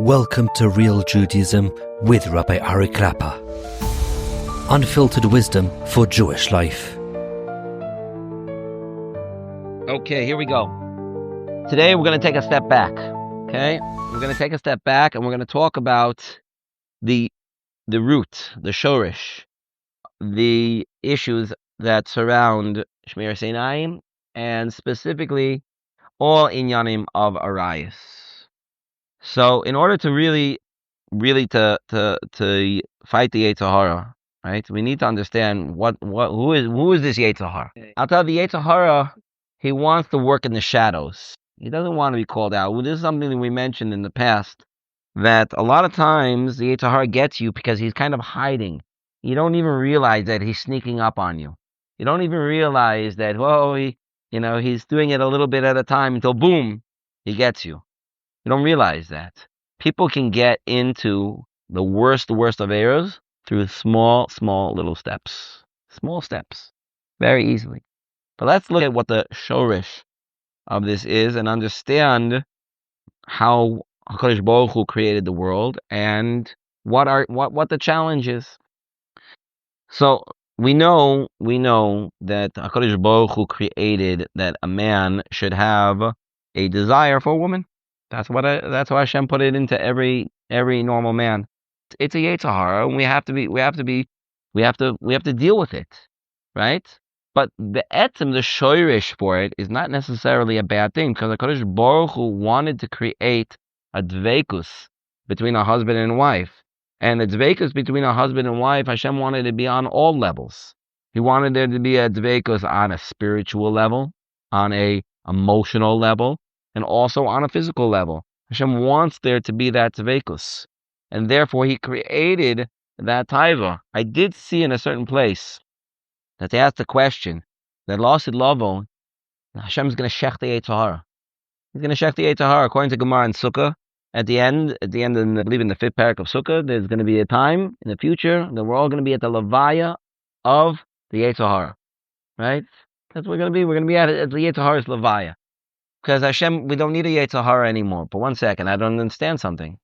Welcome to Real Judaism with Rabbi Klapper. Unfiltered wisdom for Jewish life. Okay, here we go. Today we're going to take a step back. Okay? We're going to take a step back and we're going to talk about the root, the shorish, the issues that surround Shemiras Einayim, and specifically all inyanim of arayos. So, in order to really to fight the Yetzer Hara, right? We need to understand who is this Yetzer Hara. I'll tell you, the Yetzer Hara, he wants to work in the shadows. He doesn't want to be called out. Well, this is something that we mentioned in the past, that a lot of times the Yetzer Hara gets you because he's kind of hiding. You don't even realize that he's sneaking up on you. You don't even realize that, he's doing it a little bit at a time until boom, he gets you. You don't realize that. People can get into the worst of errors through small little steps. Small steps. Very easily. But let's look at what the shorish of this is and understand how HaKadosh Baruch Hu created the world and what the challenge is. So we know that HaKadosh Baruch Hu created that a man should have a desire for a woman. That's why Hashem put it into every normal man. It's a Yetzer Hara, and we have to deal with it, right? But the shoirish for it is not necessarily a bad thing, because HaKadosh Baruch Hu wanted to create a dveikus between a husband and wife, and the dveikus between a husband and wife, Hashem wanted to be on all levels. He wanted there to be a dveikus on a spiritual level, on a emotional level, and also on a physical level. Hashem wants there to be that taiva, and therefore He created that taiva. I did see in a certain place that they asked the question that Lasid Lavo, Hashem is going to shech the Yetzer Hara. He's going to shech the Yetzer Hara according to Gemara and Sukkah. At the end, I believe in the 5th parak of Sukkah, there's going to be a time in the future that we're all going to be at the levaya of the Yetzer Hara, right? That's what we're going to be. We're going to be at the Yetzer Hara's levaya. Because Hashem, we don't need a Yetzer Hara anymore. But one second, I don't understand something.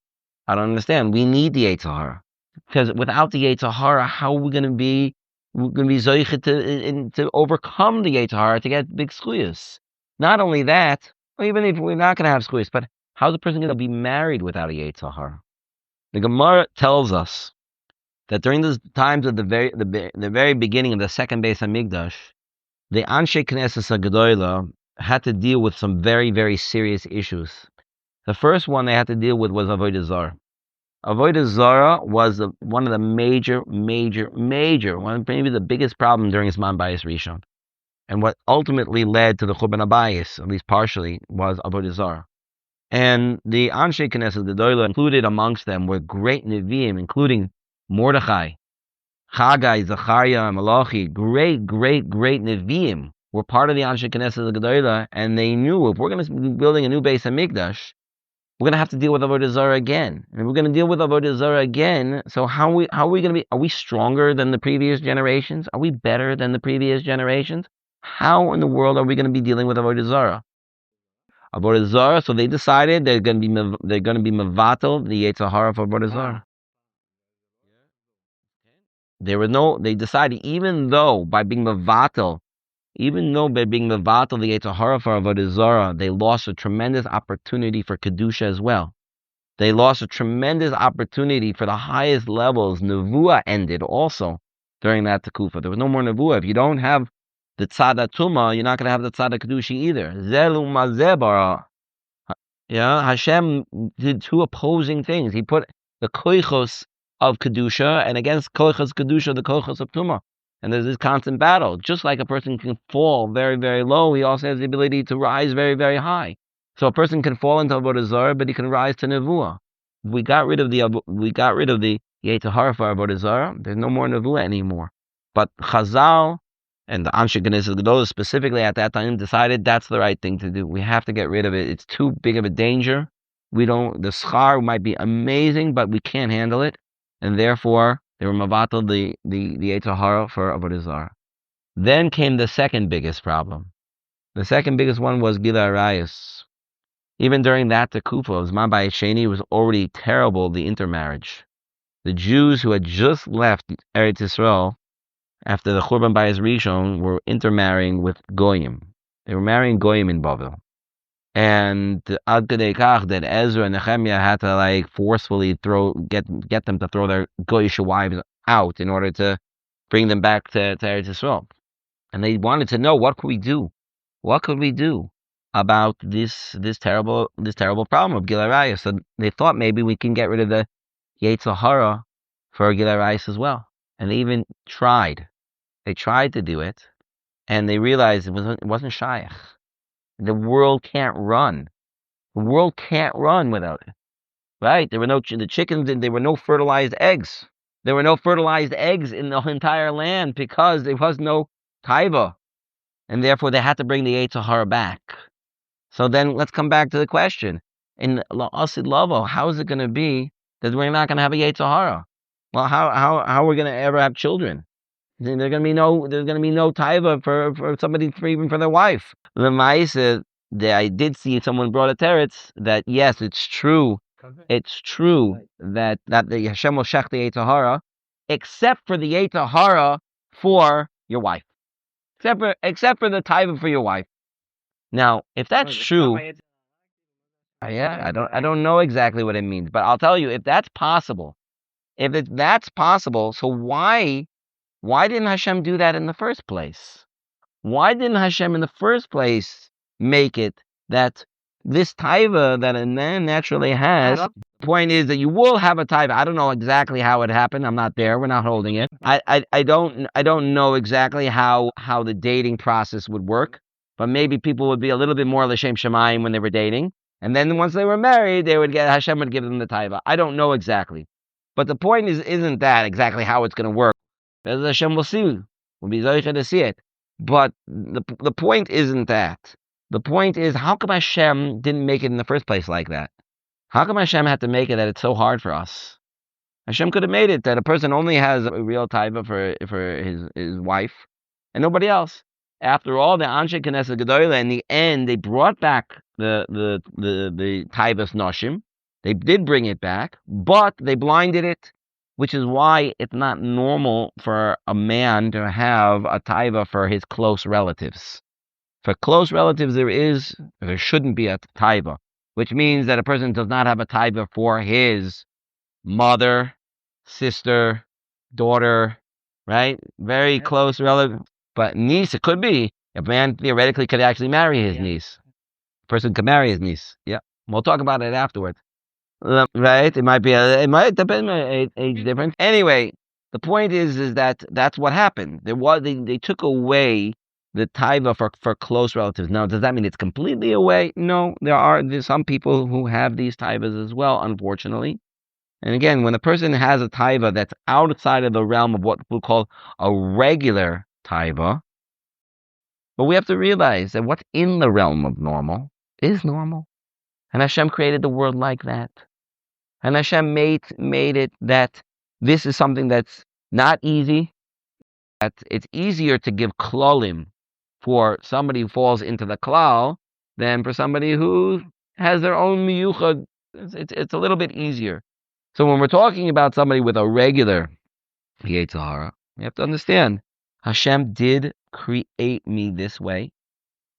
I don't understand. We need the Yetzer Hara. Because without the Yetzer Hara, how are we going to be? We're going to be zoichet to overcome the Yetzer Hara to get big schuyas. Not only that, or even if we're not going to have schuyas, but how's a person going to be married without a Yetzer Hara? The Gemara tells us that during the times of the very beginning of the second Beis Hamikdash, the Anshe Knesset HaGedolah had to deal with some very, very serious issues. The first one they had to deal with was Avodah Zarah. Avodah Zarah was one of the major, maybe the biggest problem during Zman Bayis Rishon. And what ultimately led to the Churban HaBayis, at least partially, was Avodah Zarah. And the Anshe Knesset Gedolah, included amongst them, were great Nevi'im, including Mordechai, Chagai, Zechariah, Malachi, great Nevi'im, were part of the Anshe Knesset Gedolah, and they knew if we're going to be building a new Beis Hamikdash, we're going to have to deal with Avodah Zarah again. And if we're going to deal with Avodah Zarah again, so how are we going to be? Are we stronger than the previous generations? Are we better than the previous generations? How in the world are we going to be dealing with Avodah Zarah? Avodah Zarah, so they decided they're going to be mevatel the Yetzer Hara for Avodah Zarah. They decided even though by being mevatel the Yetzer Hara for Avodah Zarah, they lost a tremendous opportunity for Kedusha as well. They lost a tremendous opportunity for the highest levels. Nevuah ended also during that Tekufa. There was no more Nevuah. If you don't have the Tzad Tumah, you're not going to have the Tzad Kedusha either. Zelu Mazebara. Yeah, Hashem did two opposing things. He put the koichos of Kedusha and against koichos Kedusha, the koichos of Tumah. And there's this constant battle. Just like a person can fall very, very low, he also has the ability to rise very, very high. So a person can fall into Avodah Zarah, but he can rise to Nevuah. We got rid of the Yetzer Hara for Avodah Zarah. There's no more Nevuah anymore. But Chazal and the Anshe Knesset Gedolah specifically at that time decided that's the right thing to do. We have to get rid of it. It's too big of a danger. The schar might be amazing, but we can't handle it, and therefore they were mavatal the Yetzer Hara for Avodah Zarah. Then came the second biggest problem. The second biggest one was Gila Arayos. Even during that Tekufa, Zman Bayis Sheni, was already terrible, the intermarriage. The Jews who had just left Eretz Yisrael after the Churban Bayis Rishon were intermarrying with Goyim. They were marrying Goyim in Bavel. And Ad Kedei Kach that Ezra and Nehemiah had to forcefully get them to throw their Goyish wives out in order to bring them back to Eretz Yisrael. And they wanted to know, what could we do? What could we do about this terrible problem of Gilui Arayos? So they thought maybe we can get rid of the Yetzer Hara for Gilui Arayos as well. And they even tried. They tried to do it, and they realized it wasn't shaykh. The world can't run. The world can't run without it. Right? There were no chickens, and there were no fertilized eggs. There were no fertilized eggs in the entire land because there was no taiva. And therefore they had to bring the Yetzer Hara back. So then let's come back to the question. In La'asid Lavo, how is it going to be that we're not going to have a Yetzer Hara? Well, how are we going to ever have children? There's going to be no taiva for somebody, even for their wife. L'maisa, I did see someone brought a teretz that yes, it's true. It's true that the Hashem will shech the Yetzer Hara, except for the Yetzer Hara for your wife. Except for the taiva for your wife. Now, if that's true, I don't know exactly what it means, but I'll tell you, if that's possible, so why didn't Hashem do that in the first place? Why didn't Hashem in the first place make it that this taiva that a man naturally has? The point is that you will have a taiva. I don't know exactly how it happened. I'm not there. We're not holding it. I don't know exactly how the dating process would work, but maybe people would be a little bit more l'shem shamayim when they were dating, and then once they were married, Hashem would give them the taiva. I don't know exactly, but the point isn't that exactly how it's going to work. As Hashem will see, we'll be zocheh to see it. But the point isn't that. The point is, how come Hashem didn't make it in the first place like that? How come Hashem had to make it that it's so hard for us? Hashem could have made it that a person only has a real taiva for his wife and nobody else. After all, the Anshe Knesset Gedolah, in the end, they brought back the taivas noshim. They did bring it back, but they blinded it, which is why it's not normal for a man to have a taiva for his close relatives. For close relatives, there shouldn't be a taiva, which means that a person does not have a taiva for his mother, sister, daughter, right? Very close relative. But niece, it could be. A man theoretically could actually marry his niece. A person could marry his niece. Yeah. We'll talk about it afterwards. Right? It might depend on age difference. Anyway, the point is that that's what happened. They took away the taiva for close relatives. Now, does that mean it's completely away? No, there's some people who have these taivas as well, unfortunately. And again, when a person has a taiva that's outside of the realm of what we'll call a regular taiva, but we have to realize that what's in the realm of normal is normal. And Hashem created the world like that. And Hashem made it that this is something that's not easy, that it's easier to give klolim for somebody who falls into the klal than for somebody who has their own miyuchad. It's a little bit easier. So when we're talking about somebody with a regular Yetzer Hara, we have to understand, Hashem did create me this way,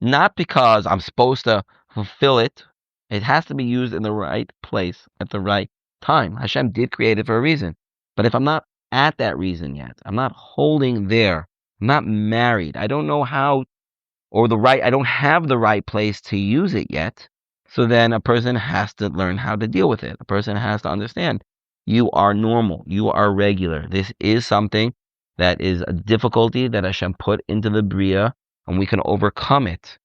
not because I'm supposed to fulfill it. It has to be used in the right place at the right time. Hashem did create it for a reason. But if I'm not at that reason yet, I'm not holding there, I'm not married, I don't know how, I don't have the right place to use it yet, so then a person has to learn how to deal with it. A person has to understand, you are normal, you are regular. This is something that is a difficulty that Hashem put into the Bria, and we can overcome it.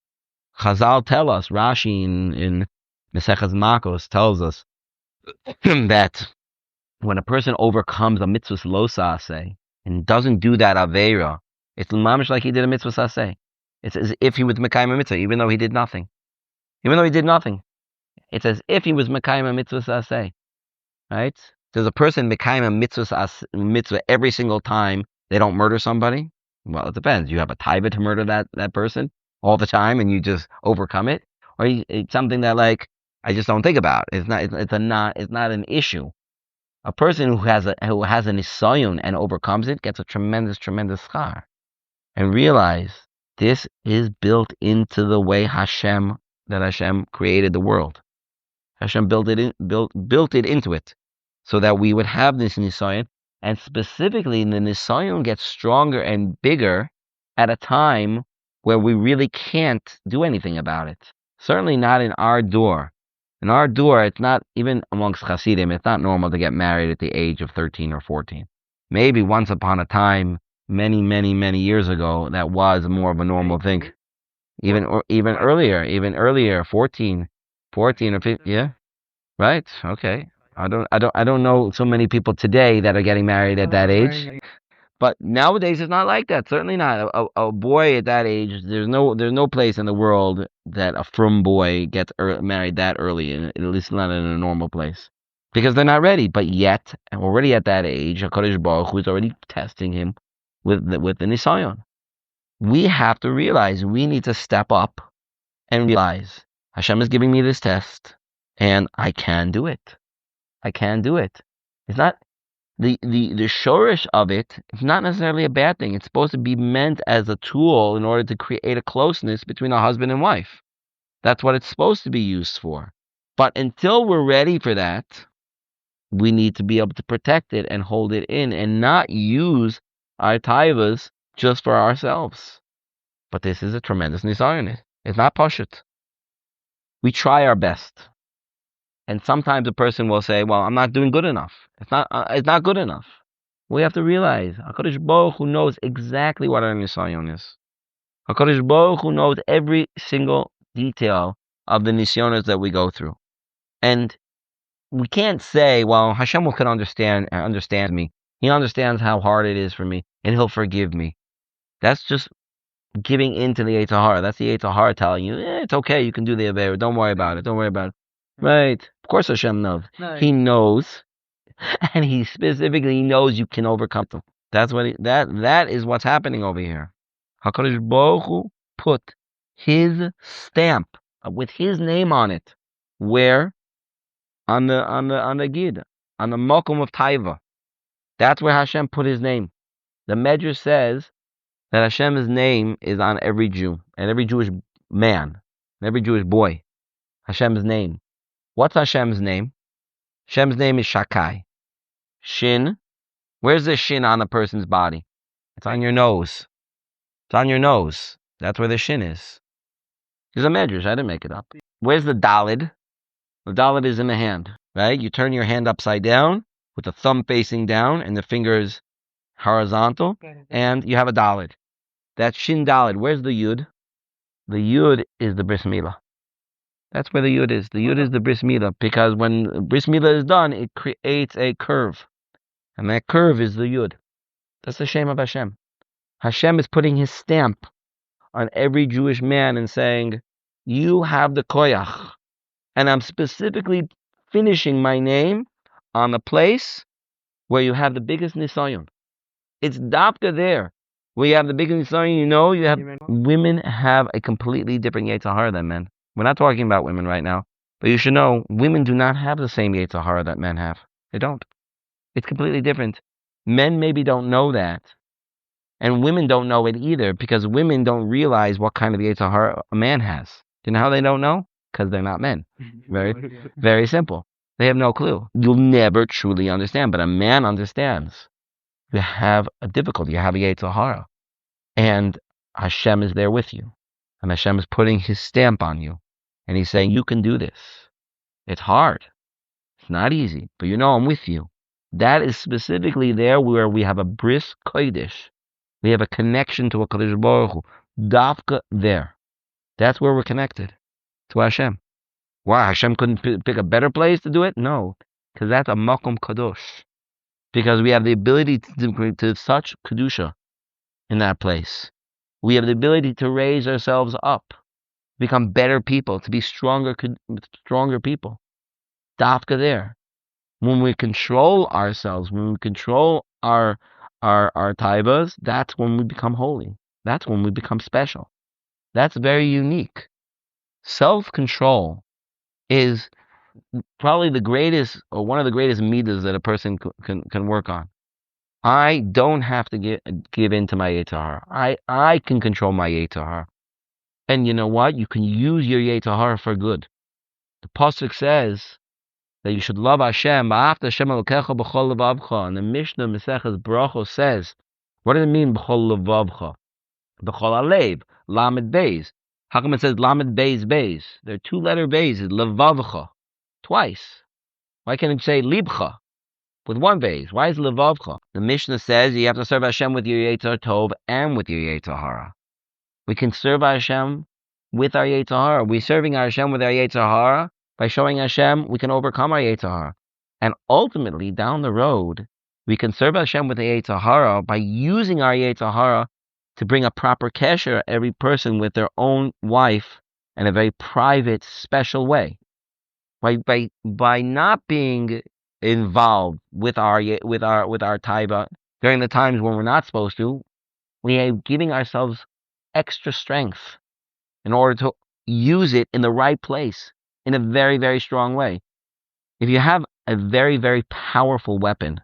Chazal tell us, Rashi in Maseches Makos tells us that when a person overcomes a mitzvah lo saseh and doesn't do that aveira, it's mamish like he did a mitzvah saseh. It's as if he was mekayim a mitzvah, even though he did nothing. Even though he did nothing, it's as if he was mekayim a mitzvah saseh. Right? Does a person mekayim a mitzvah every single time they don't murder somebody? Well, it depends. You have a taiva to murder that person all the time, and you just overcome it, or it's something that I just don't think about it. It's not an issue. A person who has a nisayon and overcomes it gets a tremendous schar. And realize this is built into the way Hashem created the world. Hashem built it into it, so that we would have this nisayon, and specifically the nisayon gets stronger and bigger at a time where we really can't do anything about it. Certainly not in our door. In our door, it's not, even amongst Hasidim, it's not normal to get married at the age of 13 or 14. Maybe once upon a time, many years ago, that was more of a normal thing. Even earlier, 14 or 15, yeah, right, okay. I don't know so many people today that are getting married at that age. But nowadays it's not like that. Certainly not. A boy at that age, there's no place in the world that a frum boy gets married that early, at least not in a normal place, because they're not ready. But yet, already at that age, HaKadosh Baruch Hu is already testing him with the nisayon. We have to realize we need to step up and realize Hashem is giving me this test, and I can do it. I can do it. It's not. The shorish of it is not necessarily a bad thing. It's supposed to be meant as a tool in order to create a closeness between a husband and wife. That's what it's supposed to be used for. But until we're ready for that, we need to be able to protect it and hold it in and not use our taivas just for ourselves. But this is a tremendous nisayon. It's not pashut. We try our best. And sometimes a person will say, well, I'm not doing good enough. It's not good enough. We have to realize, HaKadosh Baruch Hu knows exactly what our nisayon is. HaKadosh Baruch Hu knows every single detail of the nisyonos that we go through. And we can't say, well, Hashem can understand me. He understands how hard it is for me, and He'll forgive me. That's just giving in to the Yetzer Hara. That's the Yetzer Hara telling you, it's okay, you can do the Aveira. Don't worry about it. Right. Of course Hashem knows. No. He knows, and He specifically knows you can overcome them. That's what that is what's happening over here. HaKadosh Baruch Hu put His stamp with His name on it. Where? On the Gid, on the Mokum of Taiva. That's where Hashem put His name. The Medrash says that Hashem's name is on every Jew and every Jewish man and every Jewish boy. Hashem's name. What's Hashem's name? Hashem's name is Shakai. Shin. Where's the shin on a person's body? It's on your nose. It's on your nose. That's where the shin is. There's a medrash. I didn't make it up. Where's the dalid? The dalid is in the hand, right? You turn your hand upside down with the thumb facing down and the fingers horizontal, and you have a dalid. That's shin dalid. Where's the yud? The yud is the bris milah. That's where the yud is. The yud is the bris milah, because when bris milah is done, it creates a curve. And that curve is the yud. That's the shame of Hashem. Hashem is putting His stamp on every Jewish man and saying, you have the koyach. And I'm specifically finishing my name on the place where you have the biggest nisayon. It's dafka there. Where you have the biggest nisayon, women have a completely different Yetzer Hara than men. We're not talking about women right now, but you should know, women do not have the same Yetzer Hara that men have. They don't. It's completely different. Men maybe don't know that, and women don't know it either, because women don't realize what kind of Yetzer Hara a man has. You know how they don't know? Because they're not men. Very simple. They have no clue. You'll never truly understand, but a man understands. You have a difficulty. You have a Yetzer Hara, and Hashem is there with you, and Hashem is putting His stamp on you. And He's saying, you can do this. It's hard. It's not easy. But I'm with you. That is specifically there where we have a bris kodesh. We have a connection to a HaKadosh Baruch Hu. Dafka there. That's where we're connected to Hashem. Why? Hashem couldn't pick a better place to do it? No. Because that's a makom kadosh. Because we have the ability to such kedusha in that place. We have the ability to raise ourselves up. Become better people, to be stronger people. Dafka there. When we control ourselves, when we control our taivas, that's when we become holy. That's when we become special. That's very unique. Self-control is probably the greatest, or one of the greatest midas that a person can work on. I don't have to give in to my Yetzer Hara. I can control my Yetzer Hara. And you know what? You can use your Yetzer Hara for good. The pasuk says that you should love Hashem. And the Mishnah Maseches Brachos says, what does it mean b'chol levavcha? B'chol alev, lamed beis. How come it says lamed beis beis? There are two-letter beis, levavcha, twice. Why can't it say libcha with one beis? Why is levavcha? The Mishnah says you have to serve Hashem with your Yetzer Tov and with your Yetzer Hara. We can serve Hashem with our Yetzer Hara. We're serving Hashem with our Yetzer Hara. By showing Hashem, we can overcome our Yetzer Hara. And ultimately, down the road, we can serve Hashem with the Yetzer Hara by using our Yetzer Hara to bring a proper kesher, every person with their own wife, in a very private, special way. By not being involved with our taiva during the times when we're not supposed to, we are giving ourselves extra strength in order to use it in the right place, in a very, very strong way. If you have a very, very powerful weapon,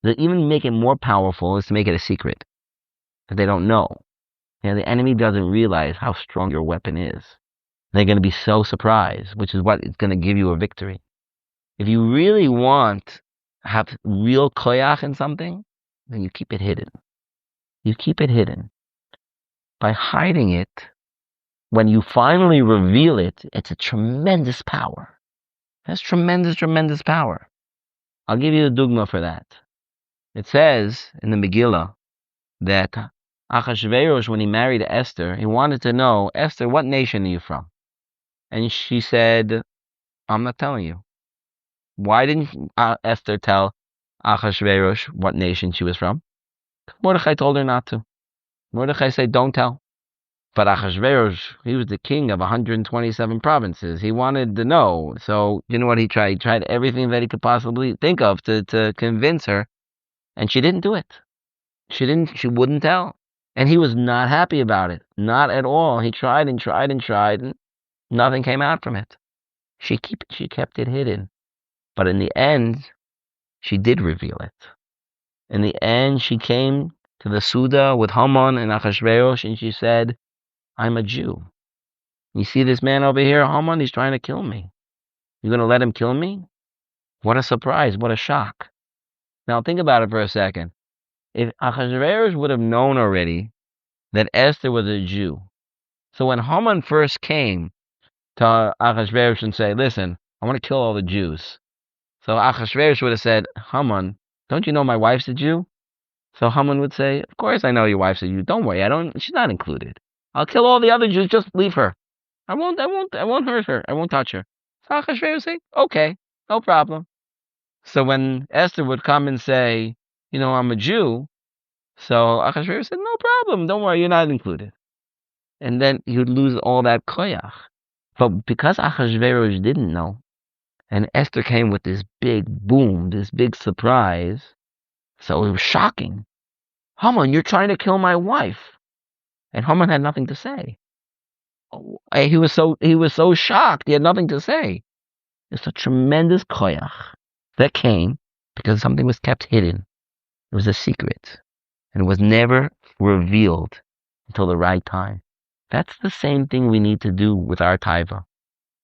to even make it more powerful is to make it a secret that they don't know. The enemy doesn't realize how strong your weapon is. They're going to be so surprised, which is what is going to give you a victory. If you really want to have real koyach in something, then you keep it hidden. You keep it hidden. By hiding it, when you finally reveal it, it's a tremendous power. That's tremendous, tremendous power. I'll give you a dugma for that. It says in the Megillah that Achashverosh, when he married Esther, he wanted to know, Esther, what nation are you from? And she said, I'm not telling you. Why didn't Esther tell Achashverosh what nation she was from? Mordechai told her not to. Mordechai said, don't tell. But Achashverosh, he was the king of 127 provinces. He wanted to know. So, you know what he tried? He tried everything that he could possibly think of to convince her. And she didn't do it. She wouldn't tell. And he was not happy about it. Not at all. He tried and tried and tried, and nothing came out from it. She kept it hidden. But in the end, she did reveal it. In the end, she came to the Suda with Haman and Achashverosh, and she said, I'm a Jew. You see this man over here, Haman? He's trying to kill me. You're going to let him kill me? What a surprise. What a shock. Now think about it for a second. If Achashverosh would have known already that Esther was a Jew, so when Haman first came to Achashverosh and said, listen, I want to kill all the Jews. So Achashverosh would have said, Haman, don't you know my wife's a Jew? So Haman would say, of course I know your wife's a Jew. Don't worry, she's not included. I'll kill all the other Jews, just leave her. I won't hurt her. I won't touch her. So Achashverosh would say, okay, no problem. So when Esther would come and say, I'm a Jew, so Achashverosh said, no problem, don't worry, you're not included. And then you'd lose all that koyach. But because Achashverosh didn't know, and Esther came with this big boom, this big surprise, so it was shocking. Haman, you're trying to kill my wife. And Haman had nothing to say. He was so shocked, he had nothing to say. It's a tremendous koyach that came because something was kept hidden. It was a secret, and it was never revealed until the right time. That's the same thing we need to do with our taiva.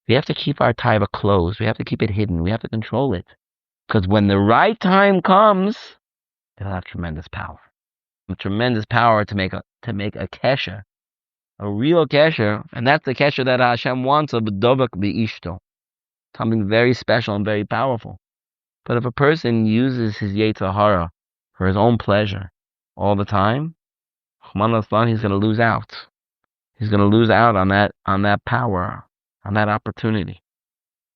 We have to keep our taiva closed. We have to keep it hidden. We have to control it. Because when the right time comes, it'll have tremendous power. Tremendous power to make a kesher, a real kesher, and that's the kesher that Hashem wants of dovak beishto. Something very special and very powerful. But if a person uses his Yetzer Hara for his own pleasure all the time, he's going to lose out. He's going to lose out on that power, on that opportunity.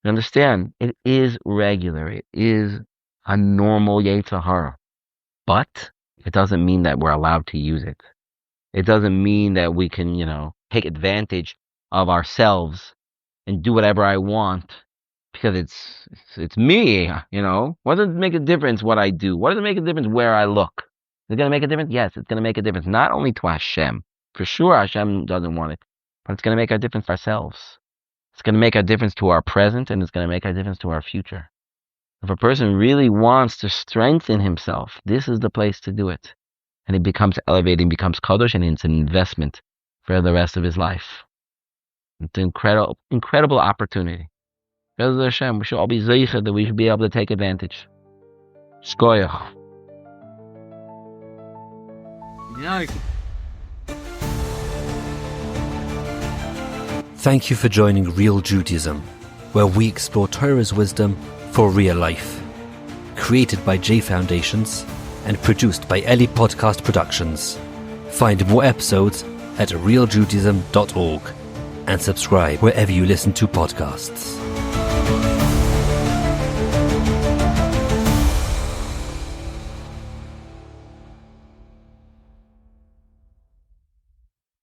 You understand? It is regular. It is a normal Yetzer Hara. But it doesn't mean that we're allowed to use it. It doesn't mean that we can, take advantage of ourselves and do whatever I want because it's me, What does it make a difference what I do? What does it make a difference where I look? Is it going to make a difference? Yes, it's going to make a difference. Not only to Hashem. For sure, Hashem doesn't want it. But it's going to make a difference for ourselves. It's going to make a difference to our present, and it's going to make a difference to our future. If a person really wants to strengthen himself, this is the place to do it. And he becomes elevating, becomes kadosh, and it's an investment for the rest of his life. It's an incredible opportunity. Because of Hashem, we should all be zeicha that we should be able to take advantage. Shkoyach. Thank you for joining Real Judaism, where we explore Torah's wisdom for real life. Created by J Foundations and produced by Eli Podcast Productions. Find more episodes at realjudaism.org and subscribe wherever you listen to podcasts.